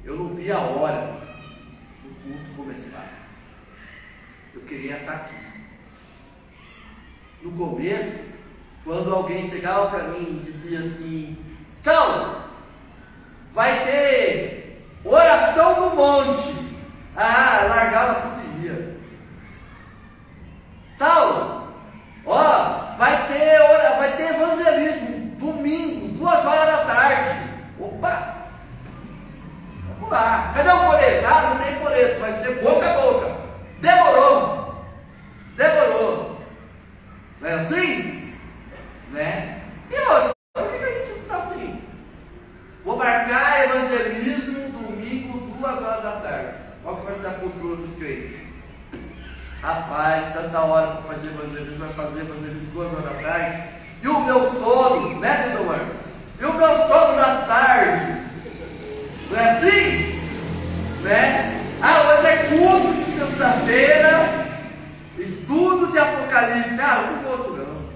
eu não via a hora do culto começar. Eu queria estar aqui. No começo, quando alguém chegava para mim e dizia assim, Saulo, vai ter oração no monte. Largava tudo e ia. Saulo, vai ter evangelismo, domingo, 2 horas da tarde. Opa! Vamos lá. Cadê o folheto? Não tem folheto, vai ser boca a boca. Demorou. Não é assim? Né? E hoje, por que a gente não está assim? Vou marcar evangelismo domingo, 2 horas da tarde. Qual que vai ser a postura dos crentes? Rapaz, tanta hora para fazer evangelismo, vai fazer evangelismo 2 horas da tarde. E o meu sono, né, meu amor? E o meu sono da tarde? Não é assim? Né? Hoje é culto de sexta-feira, estudo de Apocalipse. Não gosto não.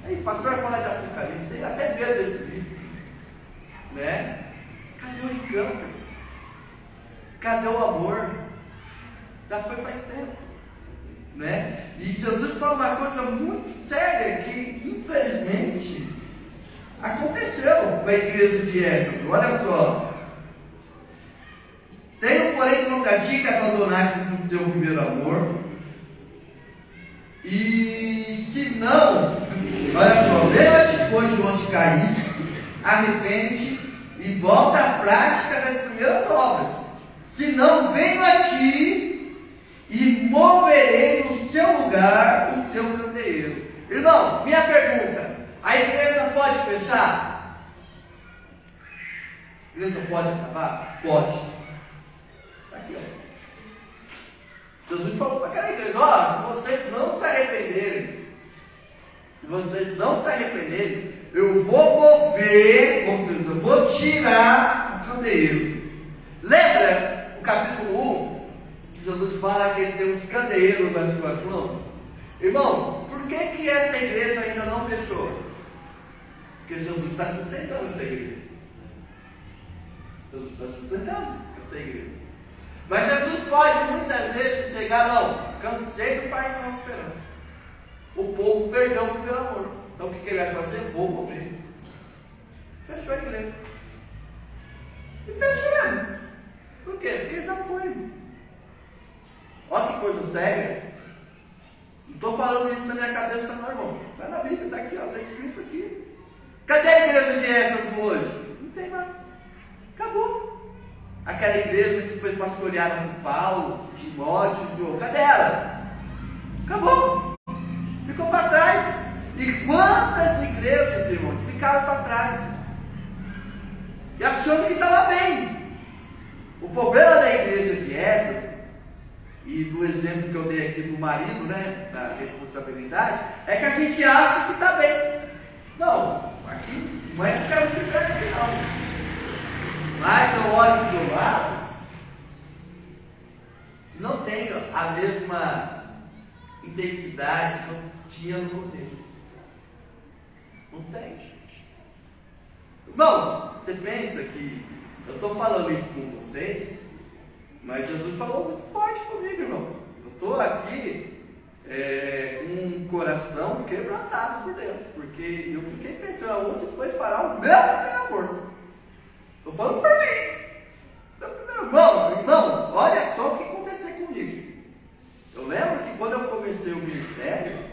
Aí, pastor vai falar de Apocalipse, tem até medo desse livro. Né? Cadê o encanto? Cadê o amor? Já foi faz tempo. Né? E Jesus fala uma coisa muito séria que, infelizmente, aconteceu com a igreja de Éfeso. Olha só. Tenho, porém, que não pratica abandonar o teu primeiro amor. E se não, olha só, lembra-te depois de onde caíste, arrepende e volta à prática das primeiras obras. Se não, venho a ti e moverei no seu lugar o teu candeeiro. Irmão, minha pergunta: a igreja pode fechar? A igreja pode acabar? Pode. Está aqui, ó. Jesus falou para aquela igreja: se vocês não se arrependerem, eu vou mover, ou seja, eu vou tirar o candeeiro. Lembra o capítulo 1? Que Jesus fala que ele tem uns candeeiros nas suas mãos? Irmão, por que essa igreja ainda não fechou? Porque Jesus está sustentando essa igreja. Jesus está sustentando essa igreja. Mas Jesus pode muitas vezes chegar, cansei do Pai de nossa esperança. O povo perdeu o primeiro amor. Então o que ele vai fazer? Vou mover. Fechou a igreja. E fechou mesmo. Por quê? Porque já foi. Olha que coisa séria. Não estou falando isso na minha cabeça, não, irmão. Está na Bíblia, está aqui, está escrito aqui. Cadê a igreja de Éfeso hoje? Não tem mais. Acabou. Aquela igreja que foi pastoreada por Paulo, Timóteo, cadê ela? Acabou. Ficou para trás. E quantas igrejas, irmãos, ficaram para trás? E achando que estava bem. O problema da igreja de Éfeso, e do exemplo que eu dei aqui do marido, né, da responsabilidade, é que a gente acha que está bem. Não, aqui não é que eu quero ficar aqui não. Mas eu olho do lado, intensidade que eu tinha no começo. Não tem. Irmão, você pensa que eu estou falando isso com vocês, mas Jesus falou muito forte comigo, irmão. Eu estou aqui com um coração quebrantado por dentro, porque eu fiquei pensando onde foi parar o meu primeiro amor. Estou falando por mim. Meu primeiro irmão, olha só o que aconteceu comigo. Eu lembro que quando eu comecei o ministério,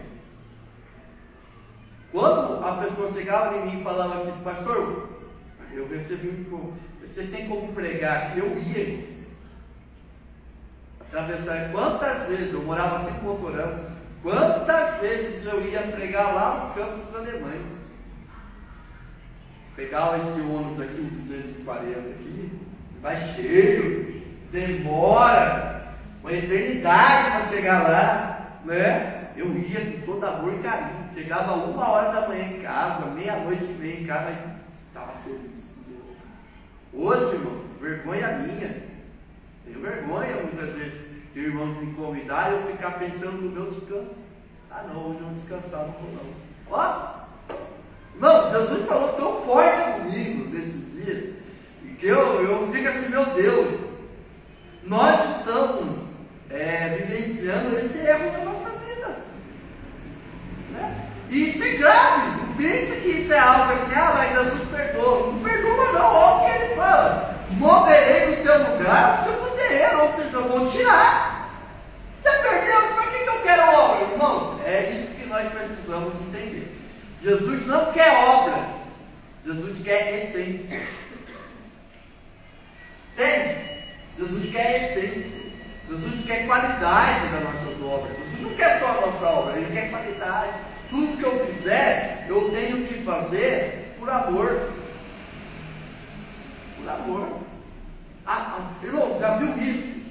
quando a pessoa chegava em mim e falava assim, pastor, eu recebi você tem como pregar aqui? Eu ia atravessar. Quantas vezes eu morava aqui no Motorão, quantas vezes eu ia pregar lá no campo dos alemães. Pegava esse ônibus aqui, o 240 aqui, vai cheio, demora uma eternidade para chegar lá, né? Eu ia com todo amor e carinho, chegava 1h da manhã em casa, meia-noite e meia em casa, estava feliz. Hoje, irmão, vergonha minha, tenho vergonha muitas vezes de irmãos me convidar e eu ficar pensando no meu descanso. Ah não, hoje eu vou descansar, não vou não. Ó! Irmão, Jesus falou tão forte comigo nesses dias, que eu fico assim, meu Deus, nós estamos vivenciando esse erro na nossa vida, né? E isso é grave, não pensa que isso é algo assim, mas Jesus perdoa. Não perdoa não, olha o que ele fala, moverei no seu lugar o seu terreno, ou seja, eu vou tirar. Já perdeu, para que eu quero obra? Irmão, é isso que nós precisamos entender. Jesus não quer obra, Jesus quer essência. Entende? Jesus quer essência. Jesus quer qualidade das nossas obras. Jesus não quer só a nossa obra, Ele quer qualidade. Tudo que eu fizer, eu tenho que fazer por amor. Por amor. Irmão, já viu isso?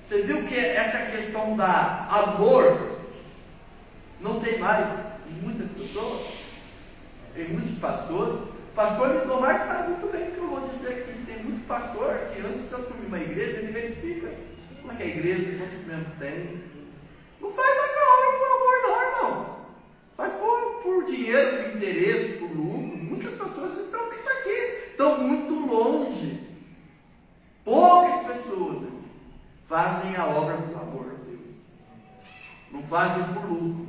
Você viu que essa questão da amor não tem mais em muitas pessoas, em muitos pastores. Pastor Lindomar sabe muito bem o que eu vou dizer aqui. Tem muito pastor que antes de assumir uma igreja, ele verifica como é que é a igreja, quantos membros tem. Não faz mais a obra por amor não, irmão. Faz por dinheiro, por interesse, por lucro. Muitas pessoas estão com isso aqui, estão muito longe. Poucas pessoas, irmão, fazem a obra por amor a Deus. Não fazem por lucro,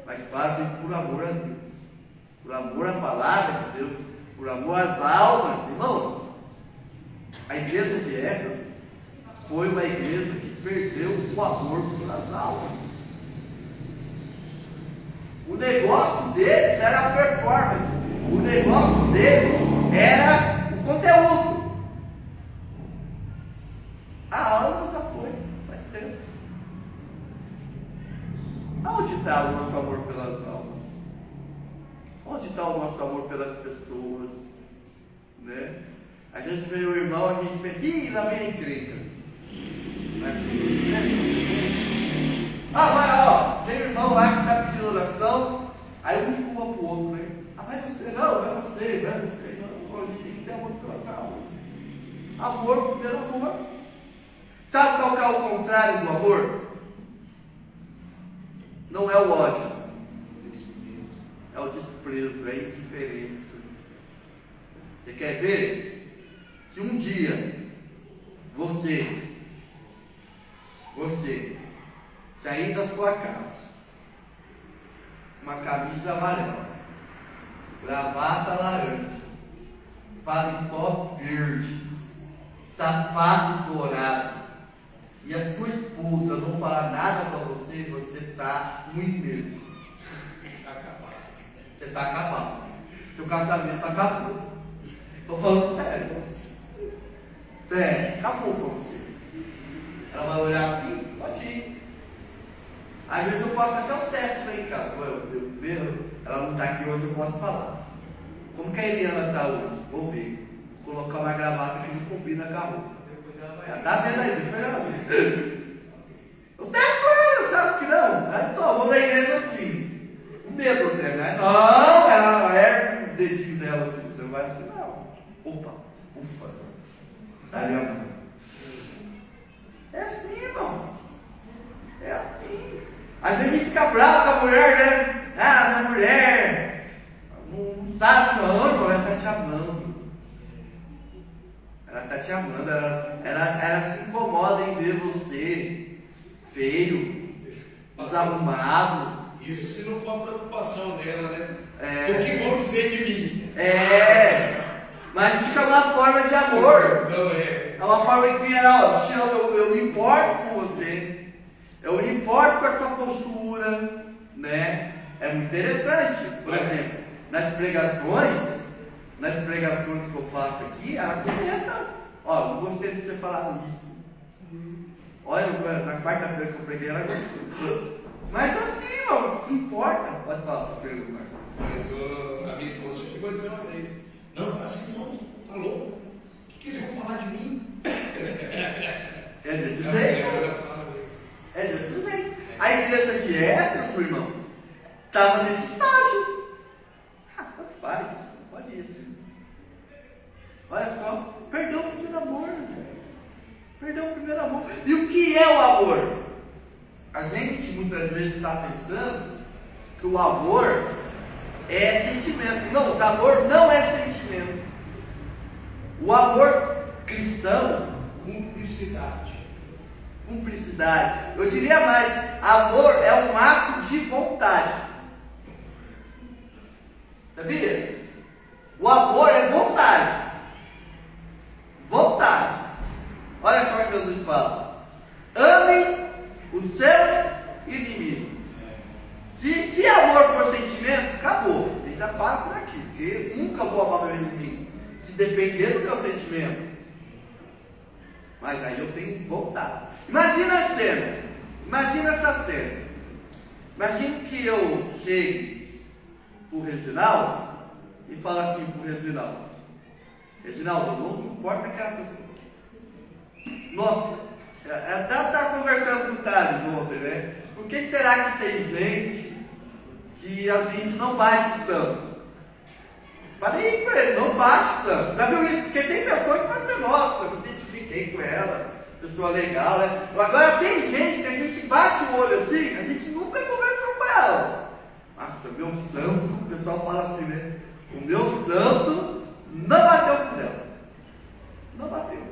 mas fazem por amor a Deus. Por amor à palavra de Deus, por amor às almas, irmãos. A igreja de Éfeso foi uma igreja que perdeu o amor pelas almas. O negócio deles era a performance, o negócio deles era o conteúdo. A alma já foi, faz tempo. Onde está o nosso amor pelas almas? Onde está o nosso amor pelas pessoas? Né? A gente vê o irmão, a gente pensa, ih, lá vem a encrenca. Tem um irmão lá que está pedindo oração, aí um empurra para o outro, né? Vai você, não, vai você, não, a gente tem que ter amor pelas almas. Amor pelo amor. Sabe qual que é o contrário do amor? Não é o ódio, é o desprezo, é a indiferença. Você quer ver? Se um dia você sair da sua casa, uma camisa amarela, gravata laranja, paletó verde, sapato dourado, e a sua esposa não falar nada para você, você está ruim mesmo. Você está acabado. Seu casamento acabou. Estou falando sério. Acabou para você. Ela vai olhar assim, pode ir. Às vezes eu faço até um teste para em casa. Eu vejo, ela não está aqui hoje, eu posso falar. Como que a Eliana está hoje? Vou ver. Vou colocar uma gravata que não combina com a roupa. Ela está vendo aí, depois ela vê. Eu testo com ela, você acha que não? Aí vou para a igreja assim. O medo dela, né? Não, ela ergue o dedinho dela assim. Você não vai assim, não. Opa, ufa. Está ali a mão. É assim, irmão. É assim. Às vezes a gente fica bravo com a mulher, né? Ah, minha mulher não sabe, não, irmão, ela está te amando. Ela está te amando, ela se incomoda em ver você feio, desarrumado. Isso se não for a preocupação dela, né? É. O que vão dizer de mim? Mas fica uma forma de amor. Não é. É uma forma que ela, eu me importo com você, eu me importo com a sua postura, né? É muito interessante. Por exemplo, nas pregações que eu faço aqui, ela comenta: ó, não gostei de você falar isso. Olha, na quarta-feira que eu preguei, ela gostou. Mas assim, irmão, o que importa? Pode falar, pastor Marcos. Mas a minha esposa chegou a dizer uma vez: não, assim não, tá louco? O que eles vão falar de mim? É desse jeito. É desse jeito. A igreja de Éfeso, irmão, estava nesse estágio. Tanto faz, pode ir assim. Olha só, perdeu o primeiro amor. Perdeu o primeiro amor. E o que é o amor? A gente muitas vezes está pensando que o amor é sentimento. Não, o amor não é sentimento. O amor cristão, cumplicidade. Eu diria mais, amor é um ato de vontade. Sabia? O amor é vontade. Vontade. Olha só o que Jesus fala: amem os seus inimigos. Se amor for sentimento, acabou. Você já para por aqui, porque eu nunca vou amar meu inimigo se depender do meu sentimento. Mas aí eu tenho vontade. Imagina a cena. Imagina essa cena. Imagina que eu chegue pro Reginaldo e falo assim pro Reginaldo: Reginaldo, eu não suporto aquela pessoa. Nossa, até estava conversando com o Thales ontem, né? Por que será que tem gente que a gente não bate o santo? Falei para ele: não bate o santo. Já viu isso? Porque tem pessoa que vai ser nossa, eu me identifiquei com ela, pessoa legal, né? Agora tem gente que a gente bate o olho assim, a gente nunca conversou com ela. Nossa, meu santo, o pessoal fala assim, né? O meu santo não bateu com ela. Não bateu.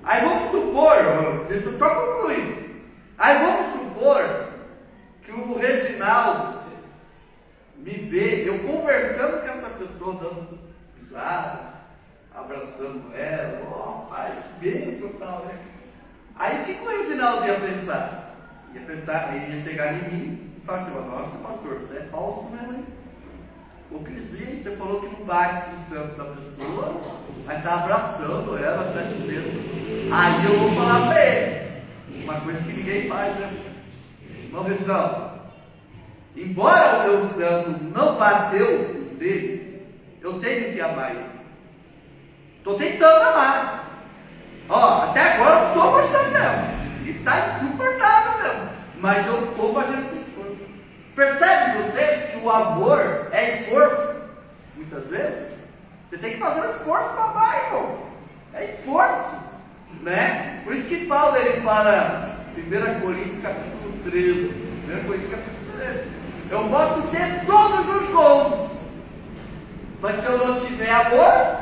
Aí vamos supor, deixa eu só concluir. Aí vamos supor que o Reginaldo me vê, eu conversando com essa pessoa, dando risada, abraçando ela, ó, pai, beijo e tal, né? Aí o que o Reginaldo ia pensar? Ele ia chegar em mim e falar assim: nossa, pastor, você é falso mesmo, hein? Hipocrisia, você falou que não bate no santo da pessoa, mas está abraçando ela, está dizendo. Aí eu vou falar para ele uma coisa que ninguém faz, né? Não, Reginaldo, embora o meu santo não bateu no dele, eu tenho que amar ele. Estou tentando amar. Ó, até agora eu estou gostando mesmo. E está insuportável mesmo. Mas eu estou fazendo esse esforço. Percebe vocês que o amor é esforço? Muitas vezes. Você tem que fazer um esforço para amar, irmão. É esforço. Né? Por isso que Paulo ele fala, 1 Coríntios capítulo 13. 1 Coríntios capítulo 13. Eu posso ter todos os dons, mas se eu não tiver amor,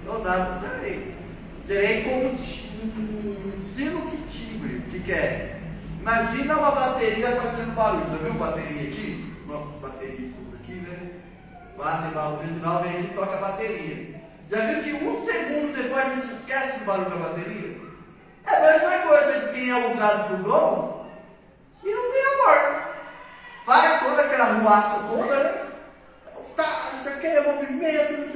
eu nada serei. Serei como um sino que timbre. O que é? Imagina uma bateria fazendo barulho. Já viu bateria aqui? Nossos bateristas aqui, né? Batem barulho, no final vem aqui e toca a bateria. Já viu que um segundo depois a gente esquece do barulho da bateria? É a mesma coisa de quem é usado por dom e não tem amor. Vai toda aquela ruaça toda, né? Tá, isso aqui é movimento,